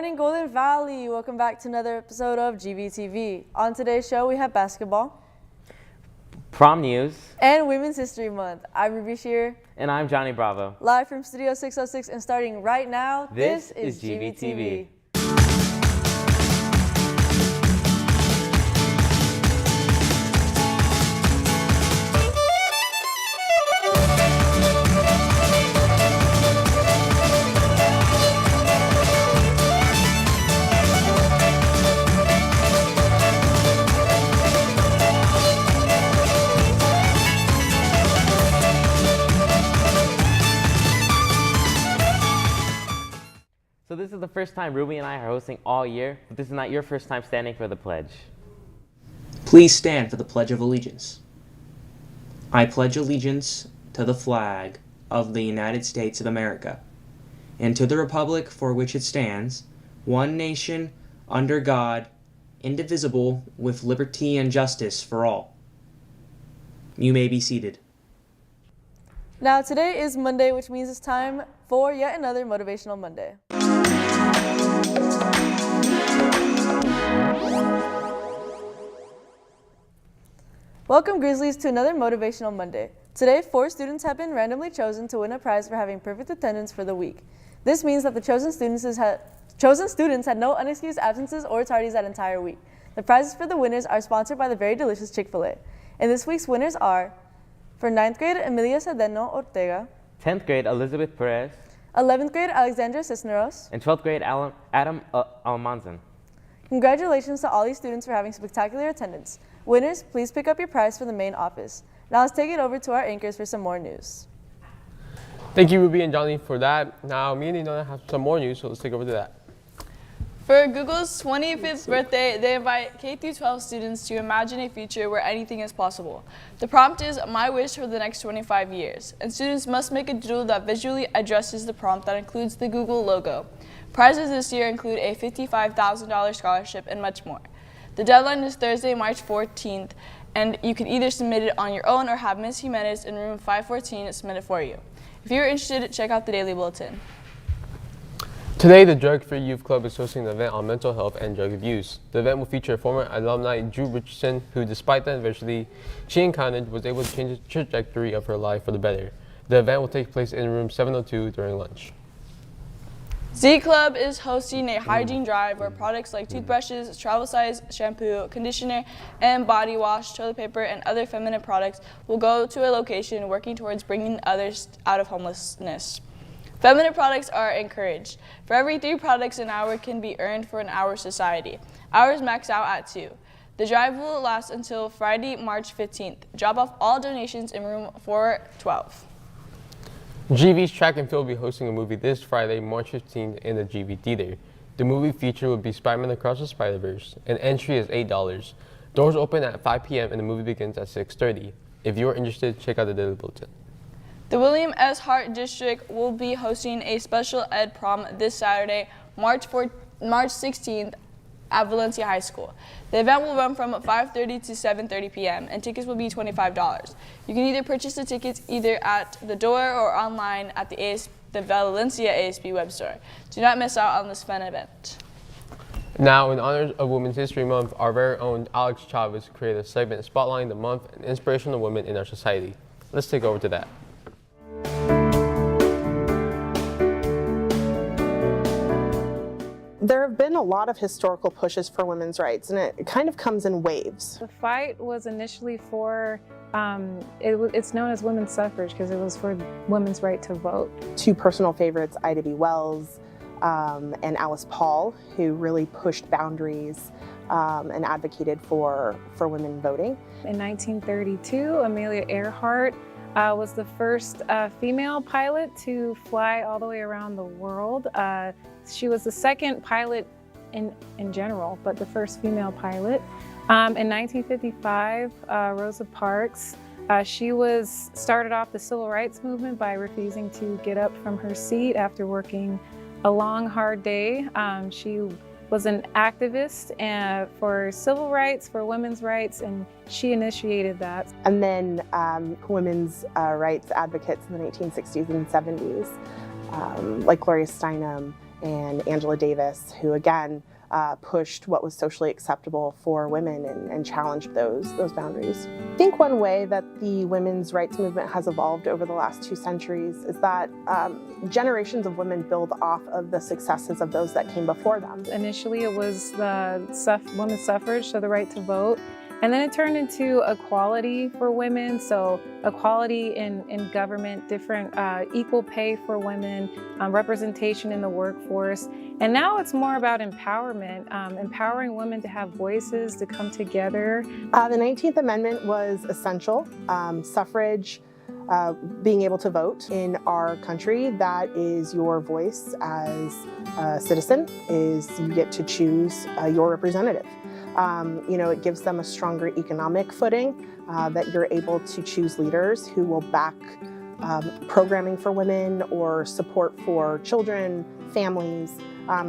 morning, Golden Valley. Welcome back to another episode of GVTV. On today's show, we have basketball, prom news, and Women's History Month. I'm Rubi here. And I'm Johnny Bravo. Live from Studio 606 and starting right now, this is GVTV. So this is the first time Ruby and I are hosting all year, but this is not your first time standing for the pledge. Please stand for the Pledge of Allegiance. I pledge allegiance to the flag of the United States of America, and to the republic for which it stands, one nation, under God, indivisible, with liberty and justice for all. You may be seated. Now, today is Monday, which means it's time for yet another Motivational Monday. Welcome, Grizzlies, to another Motivational Monday. Today, 4 students have been randomly chosen to win a prize for having perfect attendance for the week. This means that the chosen students had no unexcused absences or tardies that entire week. The prizes for the winners are sponsored by the very delicious Chick-fil-A. And this week's winners are, for 9th grade, Emilia Cedeno Ortega, 10th grade, Elizabeth Perez, 11th grade, Alexandra Cisneros, and 12th grade, Adam Almanzan. Congratulations to all these students for having spectacular attendance. Winners, please pick up your prize from the main office. Now let's take it over to our anchors for some more news. Thank you, Ruby and Johnny, for that. Now, me and Neona have some more news, so let's take over to that. For Google's 25th birthday, they invite K-12 students to imagine a future where anything is possible. The prompt is My Wish for the Next 25 Years, and students must make a doodle that visually addresses the prompt that includes the Google logo. Prizes this year include a $55,000 scholarship and much more. The deadline is Thursday, March 14th, and you can either submit it on your own or have Ms. Jimenez in room 514 submit it for you. If you're interested, check out the Daily Bulletin. Today, the Drug Free Youth Club is hosting an event on mental health and drug abuse. The event will feature former alumni Drew Richardson, who, despite the adversity she encountered, was able to change the trajectory of her life for the better. The event will take place in room 702 during lunch. Z Club is hosting a hygiene drive where products like toothbrushes, travel size shampoo, conditioner, and body wash, toilet paper, and other feminine products will go to a location working towards bringing others out of homelessness. Feminine products are encouraged. For every 3 products, an hour can be earned for an hour society. Hours max out at 2. The drive will last until Friday, March 15th. Drop off all donations in room 412. GV's Track and Field will be hosting a movie this Friday, March 15th in the GV Theater. The movie feature will be Spider-Man Across the Spider-Verse, and entry is $8. Doors open at 5 p.m. and the movie begins at 6:30. If you're interested, check out the Daily Bulletin. The William S. Hart District will be hosting a special ed prom this Saturday, March 16th at Valencia High School. The event will run from 5:30 to 7:30 p.m. and tickets will be $25. You can either purchase the tickets either at the door or online at the Valencia ASB web store. Do not miss out on this fun event. Now, in honor of Women's History Month, our very own Alex Chavez created a segment spotlighting the month and inspirational women in our society. Let's take over to that. There have been a lot of historical pushes for women's rights, and it kind of comes in waves. The fight was initially for, it's known as women's suffrage because it was for women's right to vote. 2 personal favorites, Ida B. Wells and Alice Paul, who really pushed boundaries and advocated for women voting. In 1932, Amelia Earhart was the first female pilot to fly all the way around the world. She was the second pilot in general, but the first female pilot. In 1955, Rosa Parks, she started off the civil rights movement by refusing to get up from her seat after working a long, hard day. She was an activist for civil rights, for women's rights, and she initiated that. And then women's rights advocates in the 1960s and 70s, like Gloria Steinem and Angela Davis, who again pushed what was socially acceptable for women and challenged those boundaries. I think one way that the women's rights movement has evolved over the last 2 centuries is that generations of women build off of the successes of those that came before them. Initially, it was the women's suffrage, so the right to vote. And then it turned into equality for women, so equality in government, different equal pay for women, representation in the workforce. And now it's more about empowerment, empowering women to have voices, to come together. The 19th Amendment was essential. Suffrage, being able to vote in our country, that is your voice as a citizen, is you get to choose your representative. It gives them a stronger economic footing, that you're able to choose leaders who will back programming for women or support for children, families.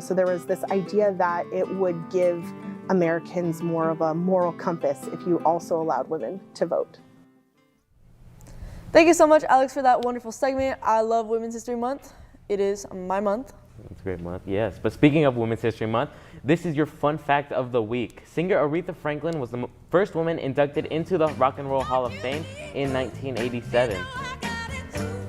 So there was this idea that it would give Americans more of a moral compass if you also allowed women to vote. Thank you so much, Alex, for that wonderful segment. I love Women's History Month. It is my month. It's a great month, yes. But speaking of Women's History Month, this is your fun fact of the week. Singer Aretha Franklin was the first woman inducted into the Rock and Roll Hall of Fame in 1987.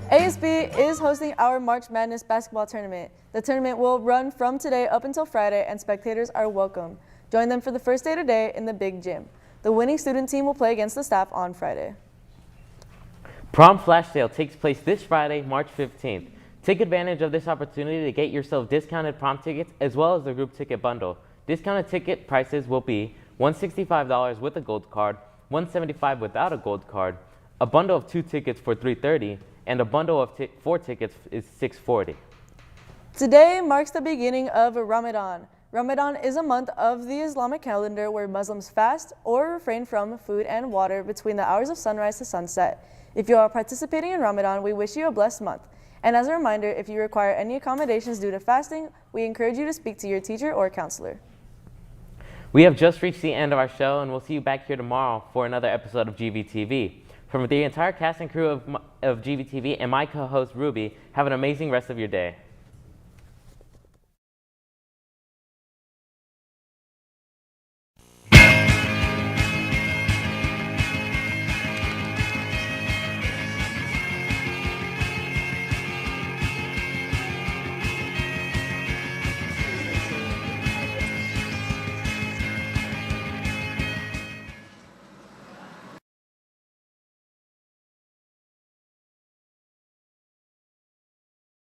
ASB is hosting our March Madness basketball tournament. The tournament will run from today up until Friday, and spectators are welcome. Join them for the first day today in the big gym. The winning student team will play against the staff on Friday. Prom Flash Sale takes place this Friday, March 15th. Take advantage of this opportunity to get yourself discounted prom tickets as well as the group ticket bundle. Discounted ticket prices will be $165 with a gold card, $175 without a gold card, a bundle of 2 tickets for $330, and a bundle of 4 tickets is $640. Today marks the beginning of Ramadan. Ramadan is a month of the Islamic calendar where Muslims fast or refrain from food and water between the hours of sunrise to sunset. If you are participating in Ramadan, we wish you a blessed month. And as a reminder, if you require any accommodations due to fasting, we encourage you to speak to your teacher or counselor. We have just reached the end of our show, and we'll see you back here tomorrow for another episode of GVTV. From the entire cast and crew of GVTV and my co-host Ruby, have an amazing rest of your day.